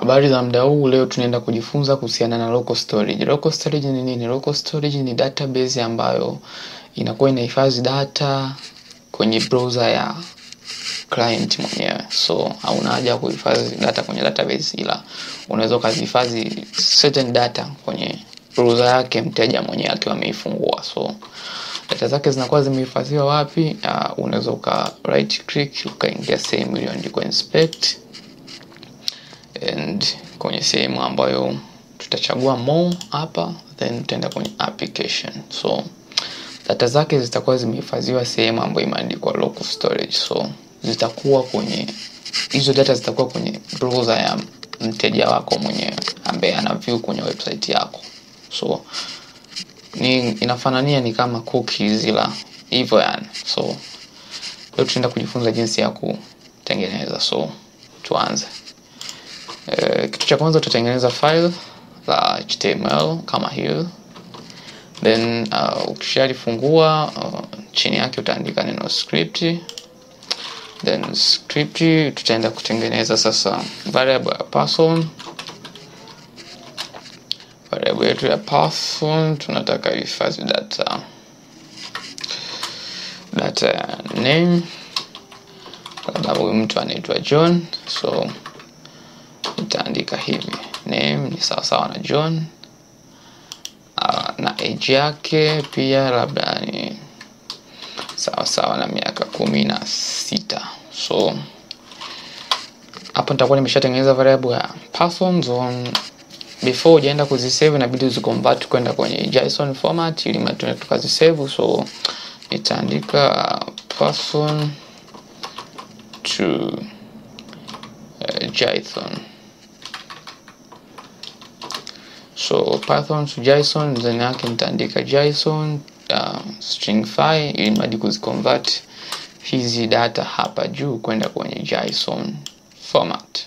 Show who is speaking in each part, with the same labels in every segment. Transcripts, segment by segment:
Speaker 1: Habari za muda huu, leo tunaenda kujifunza kuhusiana na local storage. Local storage ni nini? Local storage ni database ambayo inakuwa inahifadhi data kwenye browser ya client mwenyewe. So hauna haja ya kuhifadhi data kwenye database, ila unaweza kuhifadhi certain data kwenye browser yake mteja mwenyewe akiwa ameifungua. So data zake zinakuwa zimehifadhiwa wapi? Unaweza uka right click ukaingia sehemu iliyoandikwa inspect, and kwenye sehemu ambayo tutachagua more hapa, then tutaenda kwenye application. So data zake zitakuwa zimehifadhiwa sehemu ambayo imeandikwa local storage. So zitakuwa kwenye hizo data zitakuwa kwenye browser ya mteja wako mwenyewe ambaye ana view kwenye website yako. So inafanania ni kama cookies ila hivyo yani. So leo tutaenda kujifunza jinsi ya kutengeneza. So tuanze. Kitu cha kwanza tutatengeneza file la HTML kama hiyo. Then ukishalifungua chini yake utaandika neno script. Then script tutaenda kutengeneza sasa variable ya person. Variable yetu ya person tunataka ihifadhi data name. Labda huyu mtu anaitwa John. So nitaandika hivi, name ni sawa na John, na age yake pia labda ni sawa na miaka 16. So hapa nitakuwa nimeshatengeneza variable ya persons on. Before hujaenda kuzisave inabidi uziconvert kwenda kwenye JSON format ili matunda tukazisave. So nitaandika person to JSON. So Python to JSON, then yake nitaandika JSON string file ili madi kuziconvert hizi data hapa juu kwenda kwenye JSON format.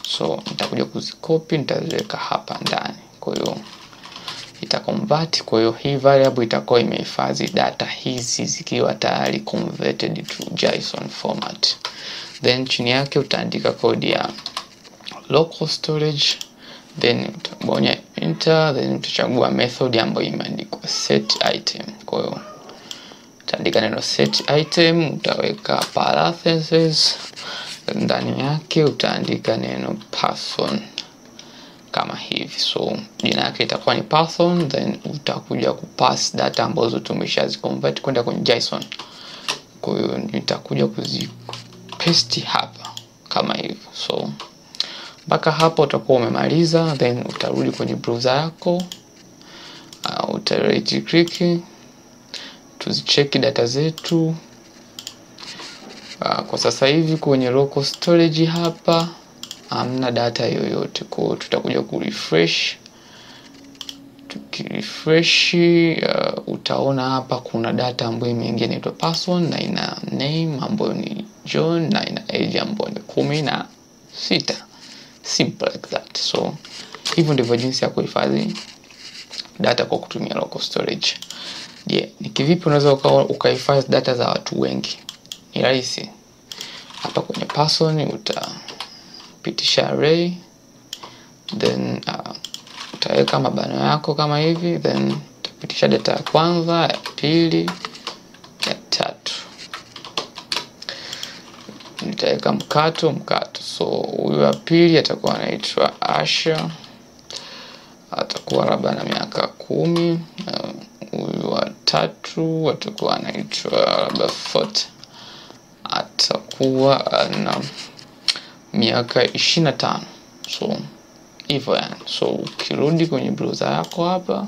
Speaker 1: So nitakuja kuzicopy nitaziweka hapa ndani. Kwa hiyo itaconvert, kwa hiyo hii variable itakuwa imehifadhi data hizi zikiwa tayari converted to JSON format. Then chini yake utaandika code ya local storage. Then utabonya enter, then utachagua method ambayo imeandikwa set item. Kwa hiyo utaandika neno set item, utaweka parentheses, ndani yake utaandika neno person kama hivi. So jina yake itakuwa ni person, then utakuja kupass data ambazo tumeshaziconvert kwenda kwenye JSON. Kwa hiyo nitakuja kuzipaste hapa kama hivi. So mpaka hapo utakuwa umemaliza, then utarudi kwenye browser yako, uta right click tuzicheck data zetu. Kwa sasa hivi kwenye local storage hapa hamna data yoyote, kwa hiyo tutakuja kurefresh. Tukirefresh utaona hapa kuna data ambayo imeingia inaitwa person na ina name ambayo ni John na ina age ambayo ni 16. Simple like that. So hivyo ndivyo jinsi ya kuhifadhi data kwa kutumia local storage. Ni kivipi unaweza ukahifadhi data za watu wengi? Ni rahisi. Hapa kwenye person utapitisha array, then utaweka mabano yako kama hivi, then utapitisha data ya kwanza, ya pili, ya tatu. Nitaweka mkato. So huyu wa pili atakuwa anaitwa Asha, atakuwa labda na miaka 10. Huyu wa tatu atakuwa anaitwa labda 40, atakuwa na miaka 25. So hivyo yani. So ukirudi kwenye browser yako hapa,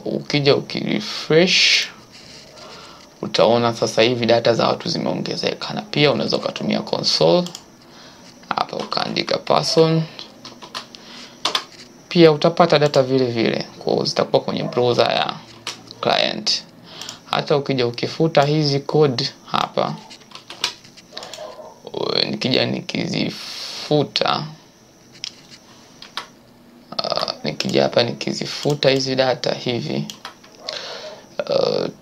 Speaker 1: ukija ukirefresh utaona sasa hivi data za watu zimeongezeka. Na pia unaweza kutumia console hapa ukaandika person, pia utapata data vile kwa zitakuwa kwenye browser ya client. Hata ukija ukifuta hizi code hapa, nikija nikizifuta, nikija hapa nikizifuta hizi data hivi,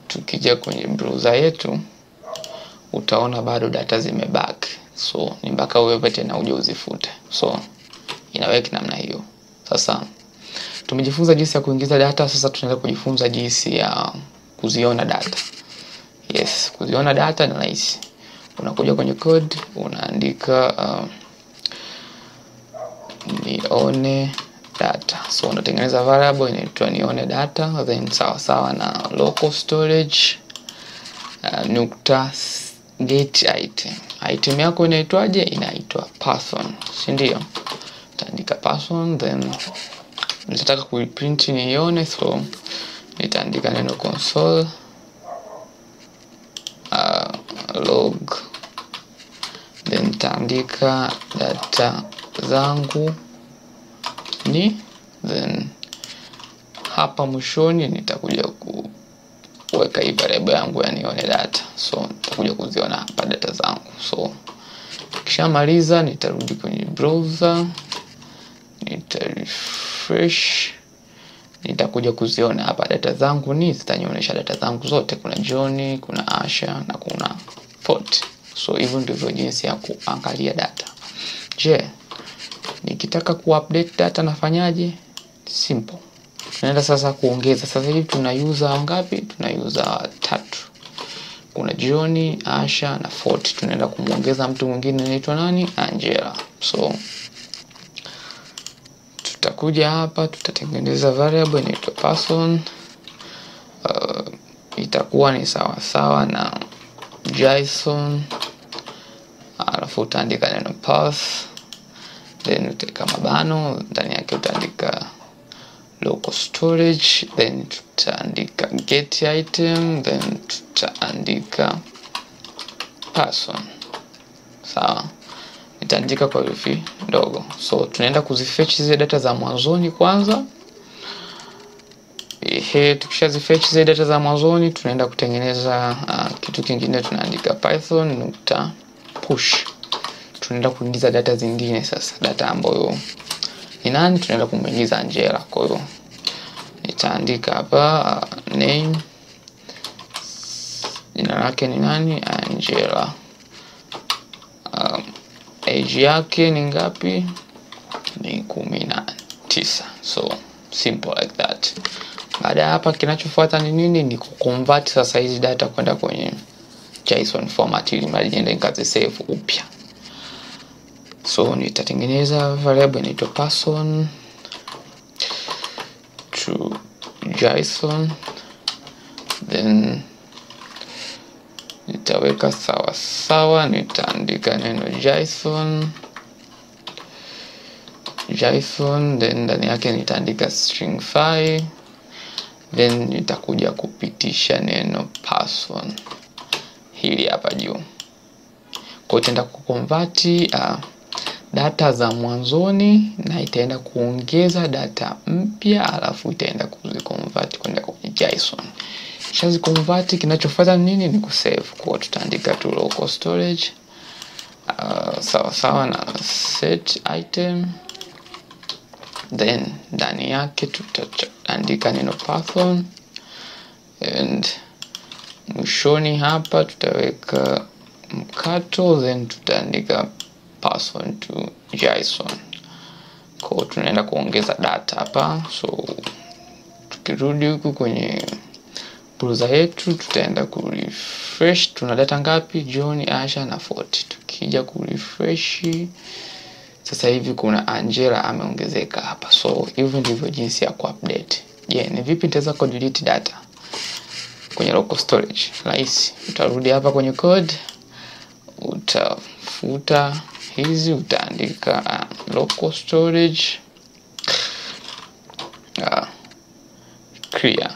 Speaker 1: tukija kwenye browser yetu utaona bado data zimebaki. so ni mpaka wewe tena uje uzifute. So inaweka namna hiyo. Sasa tumejifunza jinsi ya kuingiza data, sasa tunaenda kujifunza jinsi ya kuziona data. Yes, kuziona data ni rahisi. Unakuja kwenye code, unaandika nione data. So unatengeneza variable inaitwa nione data, then sawa na local storage nukta get item. Item yako inaitwaje? Inaitwa person, si ndio? Utaandika person, then nitataka kuiprint nione, so nitaandika neno console log, then nitaandika data zangu ni, then hapa mwishoni nitakuja kuweka hii variable yangu ya nione data. So nitakuja kuziona hapa data zangu. So kishamaliza nitarudi kwenye browser, refresh, nitakuja kuziona hapa data zangu ni, zitanionyesha data zangu zote. Kuna John, kuna Asha na kuna Fort. So hivyo ndivyo jinsi ya kuangalia data. Je, nikitaka kuupdate data nafanyaje? Simple. Tunaenda sasa kuongeza. Sasa hivi tuna user ngapi? Tuna user 3. Kuna John, Asha na Fort. Tunaenda kumuongeza mtu mwingine anaitwa nani? Angela. So tutakuja hapa, tutatengeneza variable inaitwa person. Itakuwa ni sawa na JSON, alafu utaandika neno path, then utaweka mabano, ndani yake utaandika local storage, then tutaandika get item, then tutaandika person. Sawa, nitaandika kwa herufi ndogo. So tunaenda kuzifetch zile data za mwanzoni kwanza. Tukishazifetch zile data za mwanzoni, tunaenda kutengeneza kitu kingine. Tunaandika python nukta push, tunaenda kuingiza data zingine. Sasa data ambayo ni nani? Tunaenda kumuingiza Angela. Kwa hiyo nitaandika hapa name, jina lake ni nani? Angela. Age yake ni ngapi? Ni 19. So simple like that. Baada ya hapa kinachofuata ni nini? Ni kuconvert sasa hizi data kwenda kwenye JSON format ili mali niende nikazi save upya. So nitatengeneza variable inaitwa person to JSON, then nitaweka sawa, nitaandika neno JSON, then ndani yake nitaandika string file, then nitakuja kupitisha neno person hili hapa juu. Kwa itaenda kuconvert data za mwanzoni na itaenda kuongeza data mpya, alafu itaenda kuziconvert kwenda kwenye JSON. Kisha convert, kinachofuata nini? Ni kusave. Kwa tutaandika tu local storage sawa na set item, then ndani yake tutaandika neno person, and mwishoni hapa tutaweka mkato, then tutaandika person to JSON. Kwa tunaenda kuongeza data hapa. So tukirudi huku kwenye browser yetu, tutaenda ku refresh. Tuna data ngapi? John, Asha na Fort. Tukija ku refresh, sasa hivi kuna Angela ameongezeka hapa. So hivyo ndivyo jinsi ya kuupdate. Ni vipi nitaweza ku delete data kwenye local storage? Rahisi. Utarudi hapa kwenye code, utafuta hizi, utaandika local storage clear.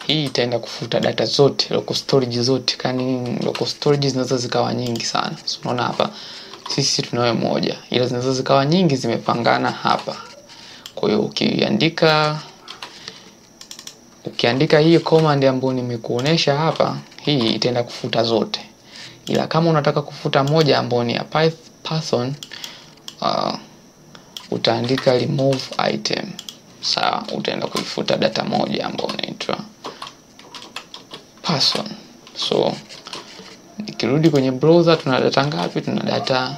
Speaker 1: Hii itaenda kufuta data zote, local storage zote. Kani local storage zinaweza zikawa nyingi sana. So unaona hapa sisi tunayo moja, ila zinaweza zikawa nyingi zimepangana hapa. Kwa hiyo ukiandika hii command ambayo nimekuonesha hapa, hii itaenda kufuta zote. Ila kama unataka kufuta moja ambayo ni ya person, utaandika remove item. Sawa, utaenda kuifuta data moja ambayo inaitwa person. So Nikirudi kwenye browser tuna data ngapi? Tuna data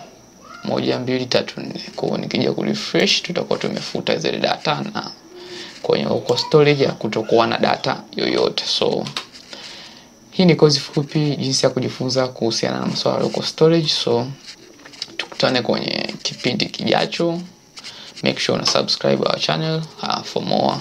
Speaker 1: 1 2 3 4. Kwa hiyo nikija ku refresh tutakuwa tumefuta zile data na kwenye local storage ya kutokuwa na data yoyote. So hii ni kozi fupi jinsi ya kujifunza kuhusiana na masuala ya local storage. So tukutane kwenye kipindi kijacho. Make sure una subscribe our channel for more